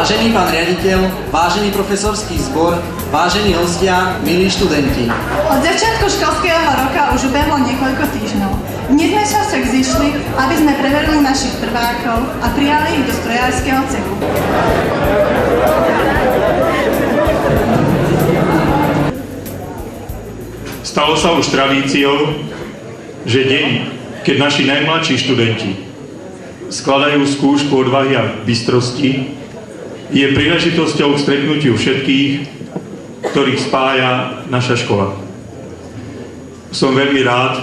Vážený pán riaditeľ, vážený profesorský zbor, vážení hostia, milí študenti. Od začiatku školského roka už ubehlo niekoľko týždňov. Dnes sme sa však zišli, aby sme preverili našich prvákov a prijali ich do strojárskeho cechu. Stalo sa už tradíciou, že deň, keď naši najmladší študenti skladajú skúšku odvahy a bystrosti, je príležitosťou k stretnutiu všetkých, ktorých spája naša škola. Som veľmi rád,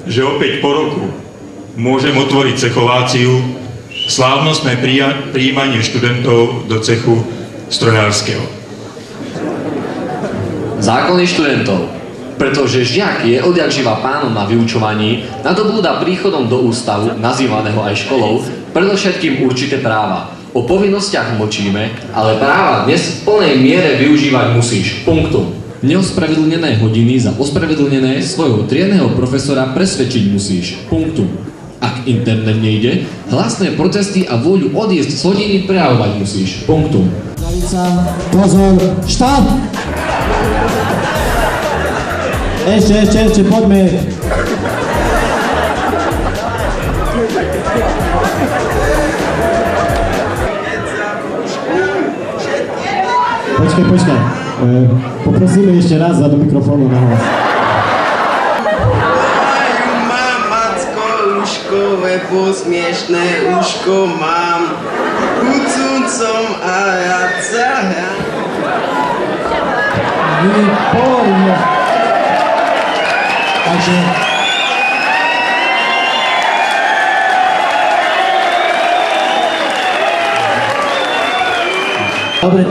že opäť po roku môžem otvoriť cechováciu, slávnostné prijímanie študentov do cechu strojárskeho. Zákony študentov. Pretože žiak je odjakživa pánom na vyučovaní, nadobúda príchodom do ústavu, nazývaného aj školou, predovšetkým určité práva. O povinnostiach mlčíme, ale práva dnes v plnej miere využívať musíš. Punktum. Neospravedlnené hodiny za ospravedlnené svojho triedneho profesora presvedčiť musíš. Punktum. Ak internet nejde, hlasné protesty a vôľu odísť z hodiny prejavovať musíš. Punktum. Pozor, štát! Ešte, poďme. Počkaj. Poprosíme ešte raz do mikrofónu na hlas. Macko, uško, lebo smiešné uško mám. Kucuncom a ja caha. Výborne. Takže... Dobre,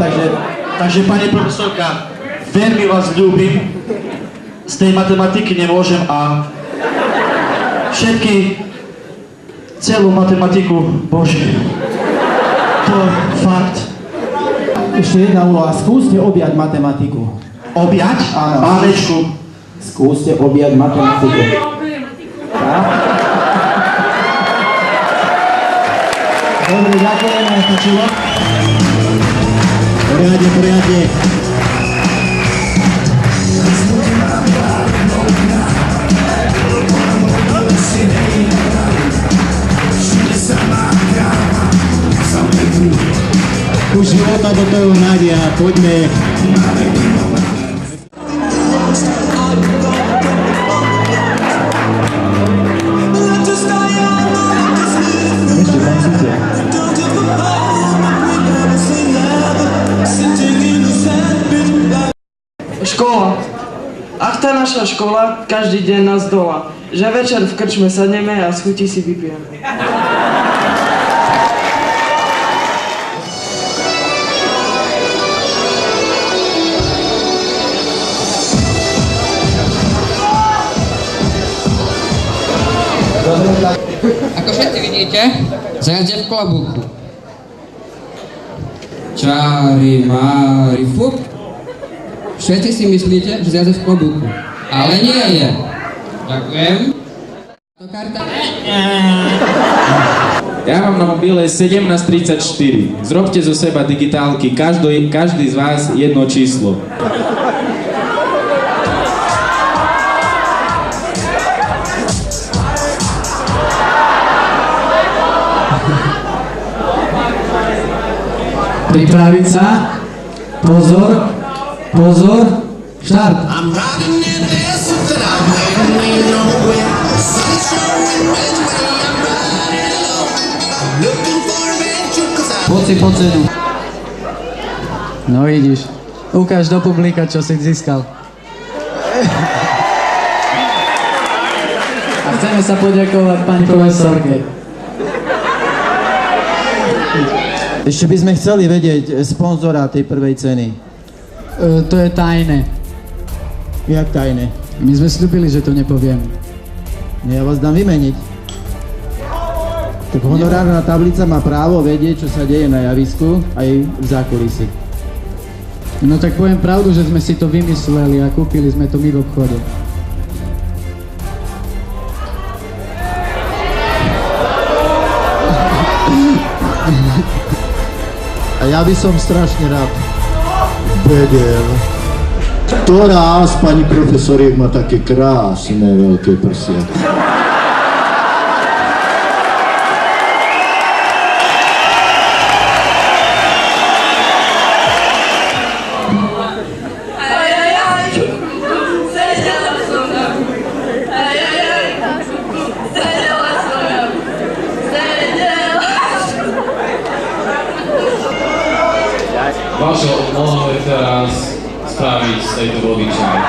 takže pani profesorka, veľmi vás ľúbim, z tej matematiky nemôžem a celú matematiku, bože, to fakt. Ešte jedna úloha, skúste objať matematiku. Objať? Áno. Pánečku. Skúste objať matematiku. Dobre, ďakujeme, stačilo. Poriadne. Už života do toho Nádia, poďme. Škola. Ach, tá naša škola každý deň nás dola, že večer v krčme sadneme a z chuti si vypijeme. Ako všetci vidíte, zajac je v klobúku. Čári, mári, fup. Všetci si myslíte, že zajac je v klobúku. Ale nie je. Ďakujem. To karta. Ja mám na mobile 17:34. Zrobte zo seba digitálky, každý z vás jedno číslo. Pripraviť sa. Pozor, štart. Poď si. No vidíš, ukáž do publika, čo si získal. A chceme sa poďakovať pani profesorke. Ešte by sme chceli vedieť sponzora tej prvej ceny. To je tajné. Jak tajné? My sme slúbili, že to nepoviem. Ja vás dám vymeniť. Tak honorárna tablica má právo vedieť, čo sa deje na javisku aj v zákulisí. No tak poviem pravdu, že sme si to vymysleli a kúpili sme to my v obchode. A ja by som strašne rád vedel, ktorá z pani profesoriek má také krásne veľké prsia. Vašou úlohou je teraz spraviť z tejto vody čaj.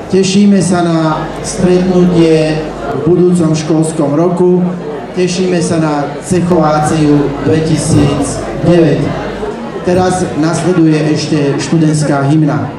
Tešíme sa na stretnutie v budúcom školskom roku. Tešíme sa na cechováciu 2009. Teraz nasleduje ešte študentská hymna.